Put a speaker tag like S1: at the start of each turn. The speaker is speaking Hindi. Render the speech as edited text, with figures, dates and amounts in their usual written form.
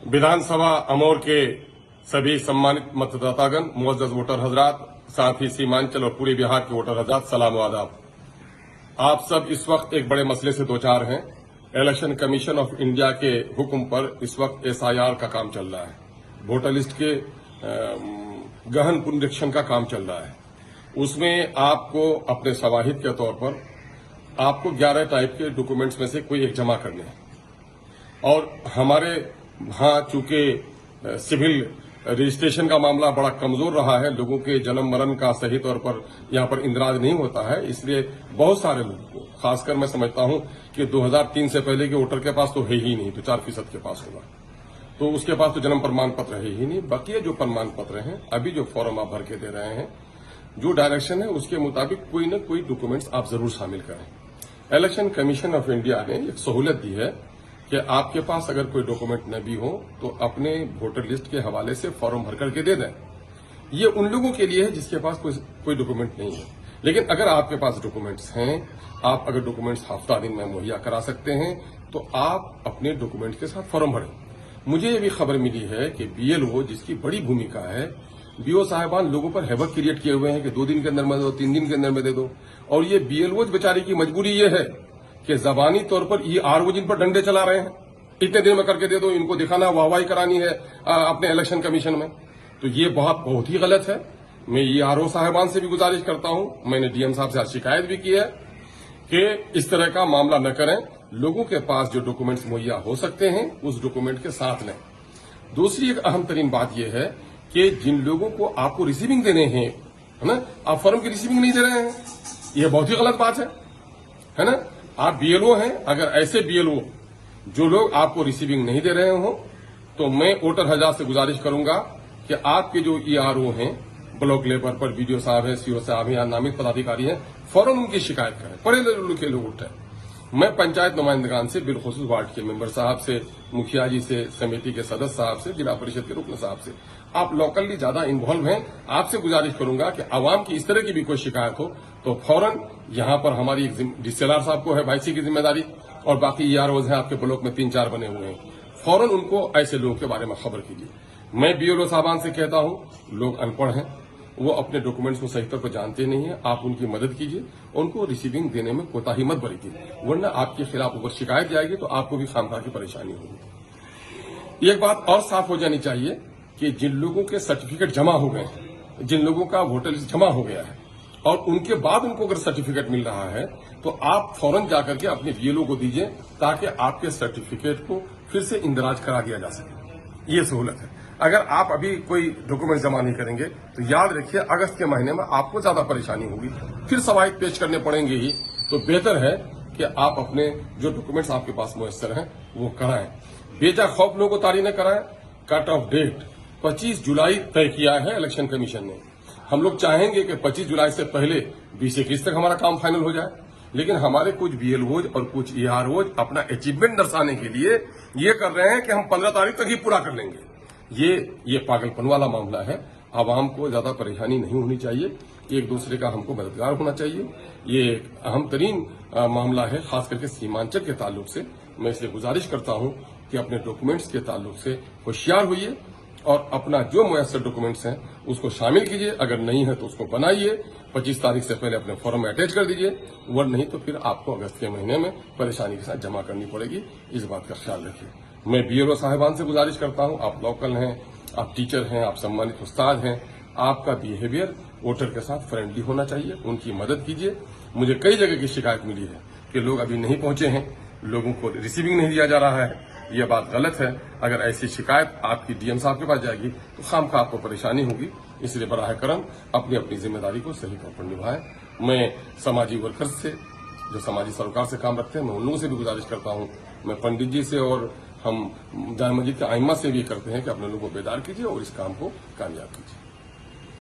S1: विधानसभा अमोर के सभी सम्मानित मतदातागण, मुअज़्ज़ज़ वोटर हजरात, साथ ही सीमांचल और पूरे बिहार के वोटर हजरात, सलाम व आदाब। आप सब इस वक्त एक बड़े मसले से दो चार हैं। इलेक्शन कमीशन ऑफ इंडिया के हुक्म पर इस वक्त SIR का काम चल रहा है, वोटर लिस्ट के गहन पुनरीक्षण का काम चल रहा है। उसमें आपको अपने शवाहिद के तौर पर आपको 11 टाइप के डॉक्यूमेंट्स में से कोई एक जमा करने हैं। और हमारे यहाँ चूंकि सिविल रजिस्ट्रेशन का मामला बड़ा कमजोर रहा है, लोगों के जन्म मरण का सही तौर पर यहाँ पर इंदराज नहीं होता है, इसलिए बहुत सारे लोगों को, खासकर मैं समझता हूं कि 2003 से पहले के वोटर के पास तो है ही नहीं, तो 4% के पास होगा, तो उसके पास तो जन्म प्रमाण पत्र है ही नहीं। बाकी जो प्रमाण पत्र हैं, अभी जो फॉर्म आप भर के दे रहे हैं, जो डायरेक्शन है उसके मुताबिक कोई न कोई डॉक्यूमेंट्स आप जरूर शामिल करें। इलेक्शन कमीशन ऑफ इंडिया ने एक सहूलत दी है कि आपके पास अगर कोई डॉक्यूमेंट न भी हो तो अपने वोटर लिस्ट के हवाले से फॉर्म भर करके दे दें। ये उन लोगों के लिए है जिसके पास कोई डॉक्यूमेंट नहीं है। लेकिन अगर आपके पास डॉक्यूमेंट्स हैं, आप अगर डॉक्यूमेंट्स हफ्ता दिन में मुहैया करा सकते हैं, तो आप अपने डॉक्यूमेंट के साथ फॉर्म भरें। मुझे ये भी खबर मिली है कि BLO, जिसकी बड़ी भूमिका है, BO साहिबान लोगों पर हैवक क्रिएट किए हुए हैं कि 2 दिन के अंदर में दो, 3 दिन के अंदर में दे दो। और ये BLO बेचारी की मजबूरी ये है कि जबानी तौर पर ERO जिन पर डंडे चला रहे हैं, इतने दिन में करके दे दो, इनको दिखाना, वाहवाही करानी है अपने इलेक्शन कमीशन में, तो ये बहुत ही गलत है। मैं ERO साहिबान से भी गुजारिश करता हूं, मैंने DM साहब से शिकायत भी की है कि इस तरह का मामला न करें। लोगों के पास जो डॉक्यूमेंट्स मुहैया हो सकते हैं उस डॉक्यूमेंट के साथ लें। दूसरी एक अहम तरीन बात यह है कि जिन लोगों को आपको रिसीविंग देने हैं, है ना, आप फॉर्म की रिसीविंग नहीं दे रहे हैं, यह बहुत ही गलत बात है ना। आप BLO हैं, अगर ऐसे BLO जो लोग आपको रिसीविंग नहीं दे रहे हो, तो मैं वोटर हजरात से गुजारिश करूंगा कि आपके जो ERO हैं, ब्लॉक लेवल पर BDO साहब है, CO साहब है या नामित पदाधिकारी हैं, फौरन उनकी शिकायत करें, बड़े के लोग उठे। मैं पंचायत नुमाइंदगान से, बिलखुसूस वार्ड के मेंबर साहब से, मुखिया जी से, समिति के सदस्य साहब से, जिला परिषद के रुकन साहब से, आप लोकली ज्यादा इन्वॉल्व हैं, आपसे गुजारिश करूंगा कि आवाम की इस तरह की भी कोई शिकायत हो तो फौरन यहां पर हमारी DCLR साहब को है भाईसी की जिम्मेदारी, और बाकी EROs हैं आपके ब्लॉक में 3-4 बने हुए हैं, फौरन उनको ऐसे लोगों के बारे में खबर कीजिए। मैं BLO साहबान से कहता हूं, लोग अनपढ़ हैं, वो अपने डॉक्यूमेंट्स को सही तौर पर जानते नहीं है, आप उनकी मदद कीजिए, उनको रिसीविंग देने में कोताही मत बरतिए, वरना आपके खिलाफ ऊपर शिकायत जाएगी तो आपको भी खामखा की परेशानी होगी। एक बात और साफ हो जानी चाहिए कि जिन लोगों के सर्टिफिकेट जमा हो गए हैं, जिन लोगों का वोटर लिस्ट जमा हो गया है और उनके बाद उनको अगर सर्टिफिकेट मिल रहा है, तो आप फौरन जाकर के अपने BLO को दीजिए ताकि आपके सर्टिफिकेट को फिर से इंदराज करा दिया जा सके। ये सहूलत है। अगर आप अभी कोई डॉक्यूमेंट जमा नहीं करेंगे तो याद रखिए अगस्त के महीने में आपको ज्यादा परेशानी होगी, फिर शवाहिद पेश करने पड़ेंगे ही। तो बेहतर है कि आप अपने जो डॉक्यूमेंट्स आपके पास मुयस्सर हैं वो कराएं, बेजा खौफ लोगों को तारी न कराएं। कट ऑफ डेट 25 जुलाई तय किया है इलेक्शन कमीशन ने। हम लोग चाहेंगे कि 25 जुलाई से पहले 20-21 तक हमारा काम फाइनल हो जाए, लेकिन हमारे कुछ BLOs और कुछ EROs अपना अचीवमेंट दर्शाने के लिए ये कर रहे हैं कि हम 15 तारीख तक ही पूरा कर लेंगे। ये पागलपन वाला मामला है। आवाम को ज्यादा परेशानी नहीं होनी चाहिए, एक दूसरे का हमको मददगार होना चाहिए। ये एक अहम तरीन मामला है, खास करके सीमांचल के ताल्लुक से। मैं इसलिए गुजारिश करता हूं कि अपने डॉक्यूमेंट्स के ताल्लुक से होशियार होइए और अपना जो मुयस्सर डॉक्यूमेंट्स हैं उसको शामिल कीजिए। अगर नहीं है तो उसको बनाइए, 25 तारीख से पहले अपने फॉर्म में अटैच कर दीजिए, वरना नहीं तो फिर आपको अगस्त के महीने में परेशानी के साथ जमा करनी पड़ेगी। इस बात का ख्याल रखिए। मैं BLO साहिबान से गुजारिश करता हूं, आप लोकल हैं, आप टीचर हैं, आप सम्मानित उस्ताद हैं, आपका बिहेवियर वोटर के साथ फ्रेंडली होना चाहिए, उनकी मदद कीजिए। मुझे कई जगह की शिकायत मिली है कि लोग अभी नहीं पहुंचे हैं, लोगों को रिसीविंग नहीं दिया जा रहा है। यह बात गलत है। अगर ऐसी शिकायत आपकी DM साहब के पास जाएगी तो खामखा आपको परेशानी होगी। इसलिए बराह करम अपनी अपनी जिम्मेदारी को सही तौर पर निभाएं। मैं समाजी वर्कर्स से, जो समाजी सरोकार से काम रखते हैं, मैं उन लोगों से भी गुजारिश करता हूं, मैं पंडित जी से और हम जामा मस्जिद के आइम्मा से भी करते हैं कि अपने लोगों को बेदार कीजिए और इस काम को कामयाब कीजिए।